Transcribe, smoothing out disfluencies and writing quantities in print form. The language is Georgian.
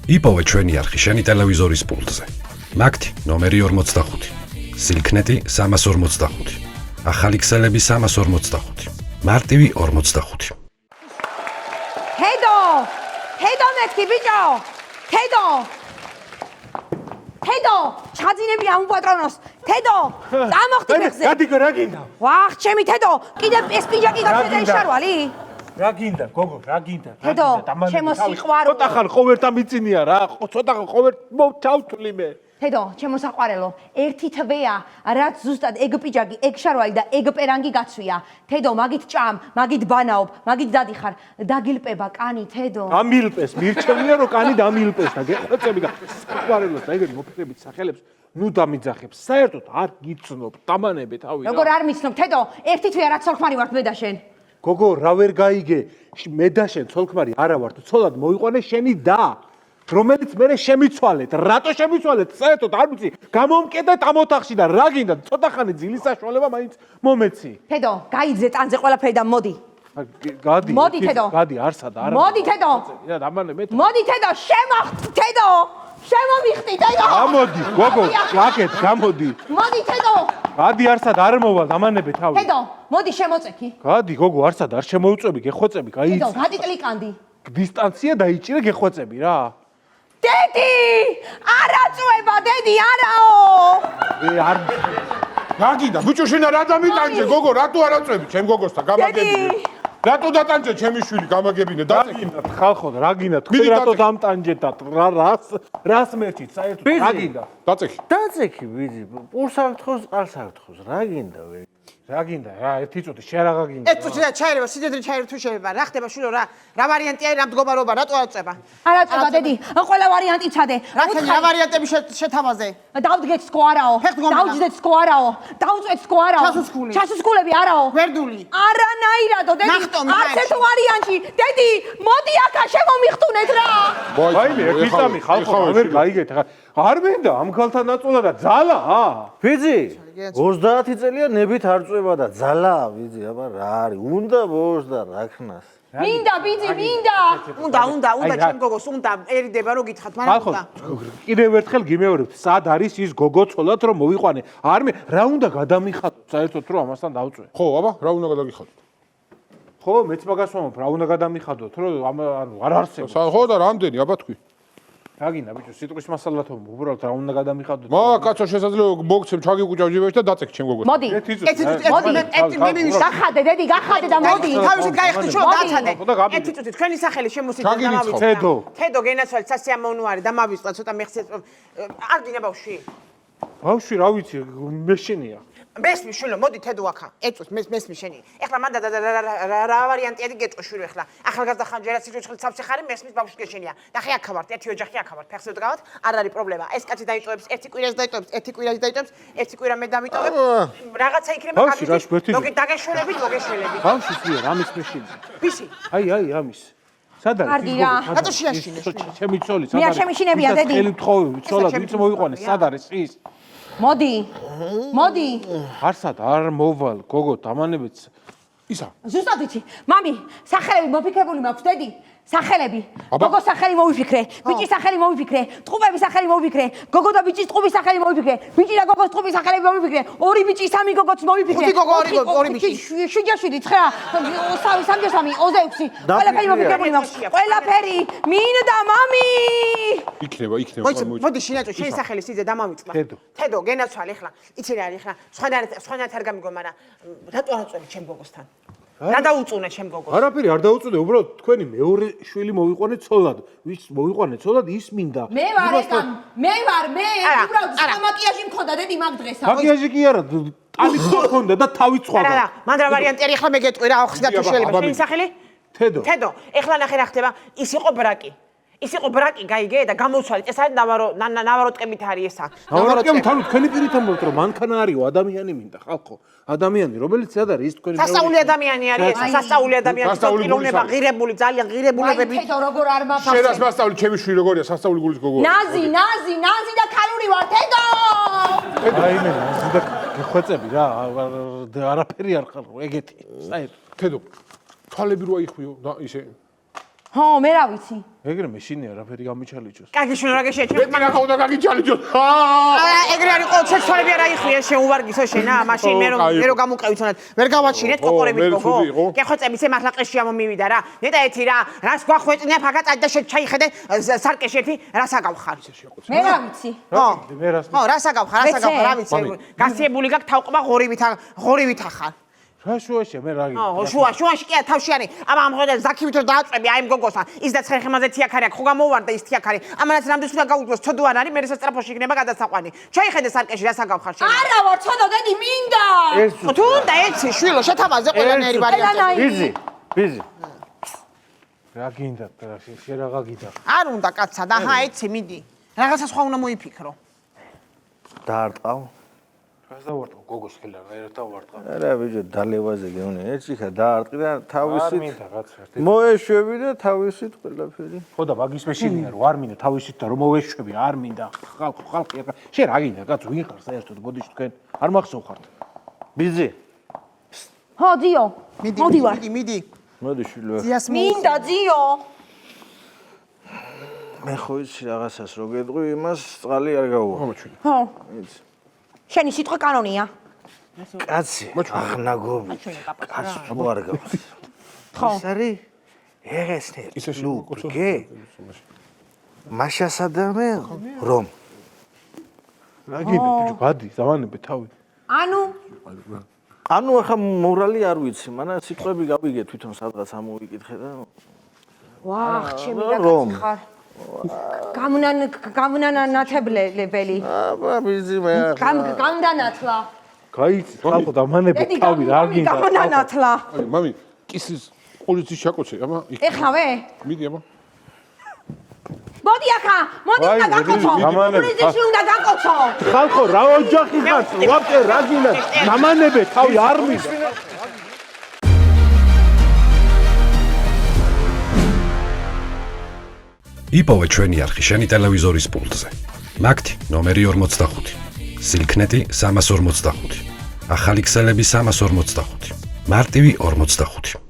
იპოვე ჩვენი არხი შენი ტელევიზორის პულტზე. მაგთი ნომერი 45, სილქნეტი 345, ახალი ქსელები 345, მარტივი 45. Hedo! Hedo მეთქი ბიჭო! Hedo! Hedo! ჩაძინები ამ პატრონოს. Hedo! წამოხდი მეხზე. გადიგო რა გინდა? ვახ, ჩემი Hedo, კიდე ეს პიჯაკი გაქვედა იშარვალი? რა გინდა, გოგო, რა გინდა? Hedo, ჩემო სიყვარულო. ცოტა ხან ხოვერთა მიცინია რა, ცოტა ხან ხოვერთ ჩავთვლი მე. Hedo, ჩემო საყვარელო, ერთი თვეა, რაც ზუსტად ეგ პიჯაკი, ეგ შარვალი და ეგ პერანგი გაცვია. Hedo, მაგით ჭამ, მაგით ბანაობ, მაგით დადიხარ, დაგილპება კანი, Hedo. ამილპეს, მირჩევნია რომ კანი დამილპეს და გეყვეწები და საყვარელოს და ეგრე მოფიქრებით სახელებს ნუ დამიძახებს. საერთოდ არ გიცნობ, დამანები თავი რა. როგორ არ მიცნობ, Hedo, ერთი თვეა რაც სოლქმარი ვართ მე და შენ. გოგო, რა ვერ გაიგე, მე და შენ ცოლქმარი არა ვართ, ცოლად მოიყვანე შენი და რომელიც მე შემიცვალეთ, რატო შემიცვალეთ? საერთოდ არ ვიცი, გამომკედეთ ამ ოთახში და რა გინდა, ცოტა ხანი ძილის საშუალება მაინც მომეცი. Hedo, გაიძე ტანზე ყველაფერი და მოდი. გადი. მოდი, Hedo. გადი, არსა და არა. მოდი, Hedo. რა დამანე მე. მოდი, Hedo, შემოხტ, Hedo. შემომიხტი, Hedo. გამოდი, გოგო, ვაკეთ, გამოდი. მოდი, Hedo. გადი, არსა და არ მოვალ, დამანები თავი. Hedo, მოდი შემოწექი. გადი, გოგო, არსა და არ შემოუწვევი, გეხვეწები, Hedo, გაიცი. გადიკლიკანდი. დისტანცია დაიჭირე, გეხვეწები რა. დედი! არაწובה, დედი, არაო! არ რა გინდა? ბიჭო შენ რა დამიტანჯე, გოგო, რატო არაწვევი ჩემ გოგოსთან გამაგებინე? რატო დატანჯე ჩემი შვილი გამაგებინე? გინდა ხალხო, რა გინდა? თქვენ რატო დამტანჯეთათ? რას მერჩით საერთოდ? რა გინდა? დაწეხი. დაწექი ვიძი, პურს აღთხოვს, ყარს აღთხოვს, რა გინდა ვე? რა გინდა? რა ერთი წუთი შენ რა გინდა? ეს წუთი და ჩაერევა, სიდიდრე ჩაერევა თუ შეიძლება. რა ხდება შვილო, რა ვარიანტია რა მდგომარეობა, რატო არაწובה? არაწובה, დედი, ყველა ვარიანტი ცადე. რა ვარიანტები შეთავაზე? დავდგეთ სკო არაო. დავჯდეთ სკო არაო. დავწვეთ სკო არაო. ჩასუსკული. ჩასუსკულები არაო. გვერდული. არანაირადო, დედი. ნახტომი, არც ერთ ვარიანტი. დედი, მოდი აქა შემომიხტუნეთ რა. ვაიმე, ერთიწამი ხალხო, ვერ გაიგეთ ხა. არ მინდა ამ ქალთან დაწოლა და ძალა? ვიძი, 30 წელია ნებით არ წვება და ძალა, ვიძი, აბა რა არის? უნდა ბორს და რაქნას. მინდა, ბიძი, მინდა. უნდა ჩემ გოგოს, უნდაერიდება რო გითხათ, მაგრამ ხალხო, კიდევ ერთხელ გიმეორებ, სად არის ის გოგო ცოლად რომ მოიყვანე? არ მე რა უნდა გადამიხადო საერთოდ რომ ამასთან დავწვე? ხო, აბა, რა უნდა გადაგიხადოთ? ხო, მეც მაგას ვამბობ, რა უნდა გადამიხადოთ, რომ ანუ არ არსებობს. ხო და რამდენი, აბა თქვი. რა გინდა ბიჭო, სიტყვის მასალათო, უბრალოდ რა უნდა გადამიხადოთ? კაცო შესაძლოა მოგცემ ჩაგიკუჭავ ჯიბეში და დაწეკ ჩემ გოგოს. მოდი. მოდი, გახადე, დედი, გახადე და მოდი. თავისით გაიხდი შუა დაცადე. ერთი წუთი თქვენი სახელი შემოსიძე ჩაგირიცხო. თედო გენაცვალეთ სასიამოვნოარი და მავიწყდა ცოტა მეხსი არ გინდა ბავშვი. ბავშვი რა ვიცი, მეშინია. მესმი შვილო, მოდი თედო აქა. ეწვით მესმი შენი. ეხლა მანდა რა ვარიანტია გეტყვი შვილო ეხლა. ახალგაზრდა ხარ ჯერაც სიჩხილ ცავსი ხარი მესმის ბავშვი გეშენია. და ხე აქა ვართ, ერთი ოჯახი აქა ვართ. ფეხზე ვდგავართ, არ არის პრობლემა. ეს კაცი დაიტოვებს, ერთი კვირას დაიტოვებს, ერთი კვირას დაიტოვებს, ერთი კვირა მე დამიტოვებ. რაღაცა იქნება გავში. დაგეშველებით, მოგეშველებით. ბავშვი ძია, რამის მეშინია. ვისი? აი, ამის. სად არის? კარგი რა. რატო შეაშინე? ჩემი ცოლი, სად მე არ არის? შემიშინებია, დედი. ხელი თხოვი, ცოლად ვიც მოიყვანე, სად არის ის? მოდი. მოდი. არსად არ მოვალ, გოგო, დამანებიც. ისა. ზუსტად ვიცი. მამი, სახელები მოფიქრებული მაქვს, დედი. სახელები. გოგოს სახელი მოვიფიქრე, ბიჭის სახელი მოვიფიქრე, ტყუპების სახელი მოვიფიქრე, გოგო და ბიჭის ტყუპის სახელი მოვიფიქრე, ბიჭი და გოგოს ტყუპის სახელები მოვიფიქრე, ორი ბიჭი, სამი გოგოც მოვიფიქრე. ხუთი გოგო, ორი ბიჭი. 7-7, 9, 3, 26, ყველაფერი მოფიქრებული მაქვს. ყველაფერი. მინდა, მამი. იქნება. მოდი შინაწო, შენი სახელი სიძე დამავიწყდა. თედო, გენაცვალე ეხლა. იცი რა არის ეხლა? სხვანაირად არ გამიგო, მაგრამ რატო არაწვევი ჩემ გოგოსთან? რა დაუწუნე ჩემ გოგოს? არაფერი არ დაუწუნე, უბრალოდ თქვენი მეორე შვილი მოიყვანე ცოლად. ვის მოიყვანე ცოლად, ის მინდა. მე ვარ ეგან, მე უბრალოდ სამაკიაჟი მქონდა დედი მაგ დღესა. მაგიაჟი კი არა, ტალი მქონდა და თავი ცხვადა. არა, მან რა ვარიანტი არის ახლა მე გეტყვი რა, ახსნა თუ შეიძლება. შენი სახელი? თედო. თედო, ეხლა ნახე რა ხდება, ის იყო ბრაკი. ის იყო ბრაკი, გაიგე და გამოცვალეთ. ეს არის ნავაროტკებით არის ესა. ნავაროტკებით ანუ თქვენი პირით ამბობთ რომ მანქანა არისო, ადამიანი მინდა, ხალხო. ადამიანი, რომელიც სად არის ის თქვენი სასწაული ადამიანი არის ეს, სასწაული ადამიანი, ტილოვნება, ღირებული, ძალიან ღირებულებები. თედო როგორ არ მაქვს. შენ რას მასწავლი, ჩემი შვილი როგორია, სასწაული გულის გოგოა. ნაზი და ქალური ვარ, თედო! აი მე ნაზი და გეხვეწები რა, არაფერი არ ხარ ეგეთი. საერთოდ. თედო. თვალები რო აიხვიო და ისე ხო, მე რა ვიცი. ეგრე მეშინია რაფერი გამიჩალიჯოს. კარგი შენ რა გეშეჩ მე რა ხავდა გაგიჩალიჯო ეგრე არის ყოველ ცეცხლები არა იხვია შენ უვარგისო შენ მაშინ მე რომ გამუყევიცონად ვერ გავაჩინეთ კოკორებით გოგო კეხვეწების ემახლა ყეში ამომივიდა რა ნეტა ეთი რა რას გვახვეწინე ფაგა წადი და შეჩაიხედე სარკეში ერთი რას აგავხარ მე რა ვიცი. ხო რას აგავხარ რა ვიცი გასიებული გაქვს თავყობა ღორივით ახარ რა შუაშია მე რა შუაში კი თავში არის აბა ამ ხოდა ზაქივით რომ დააწვევი აი ამ გოგოსა ის და ცხერხემაზე თიაქარი აქვს ხო გამოვარდა ის თიაქარი ამანაც რამდენს უნდა გაუძლოს ცოდო არ არის მე სასწრაფოში იქნება გადასაყვანი ჩაიხედე სარკეში რას აგავხარ შენ არა ვარ ცოდო დედი მინდა. თუ უნდა ეცი შვილო შეთავაზე ყველანაირი ვარიანტი ბიზი რა გინდა შენ რა გაგიდა არ უნდა კაცა და ჰა ეცი მიდი რაღაცა სხვა უნდა მოიფიქრო დაარტყავ რას დავარტყო გოგოს ხელა რა ერთ დავარტყა არა ბიჭო დალევაზე გეუნე ეჭიქა დაარტყი და არ თავისით მინდა რაც ერთი მოეშვები და თავისით ყველაფერი ხო და მაგის მეშინია რომ არ მინდა თავისით და რომ მოვეშვები არ მინდა ხალხი შენ რა გინდა კაც ვინ ხარ საერთოდ ბოდიში თქვენ არ მახსოვხართ ბიზი ხო ძიო. მოდი ვარ. მიდი მოდი შვილო ძიას მინდა ძიო. მე ხო იცი რაღაცას რო გეტყვი იმას წყალი არ გაუვა ხო. შენი სიტყვა კანონია. კაცი აღნაგობი კაცს არ გაქვს ხო. ეს არის ეგესნე ლუკე მაშასადამე რომ რა გინდა ბიჭო გადი დავანებე თავი ანუ ახლა მორალი არ ვიცი მანამ სიტყვები გავიგე თვითონ სადღაც ამოვიკითხე და ვახ ჩემი რომ? დაკაცი ხარ. გამნანათებლებელი. აბა ბიზი მე გამდანათლა. გაიცი ხალხო დავანებე თავი რა გინდა გამნანათლა. მამი კისის პოლიციის ჩაკოცე აბა ეხლავე? მიდი აბა მოდი ახლა, მოდი უნდა გაკოცო. პოლიციაში უნდა გაკოცო. ხალხო რა ოჯახი ხართ ვაფე რა გინდა დამანებე თავი არ მინდა იპოვე ჩვენი არხი შენი ტელევიზორის პულტზე. მაგთი ნომერი 45. სილქნეტი 345. ახალი ქსელები 345. მარტივი 45.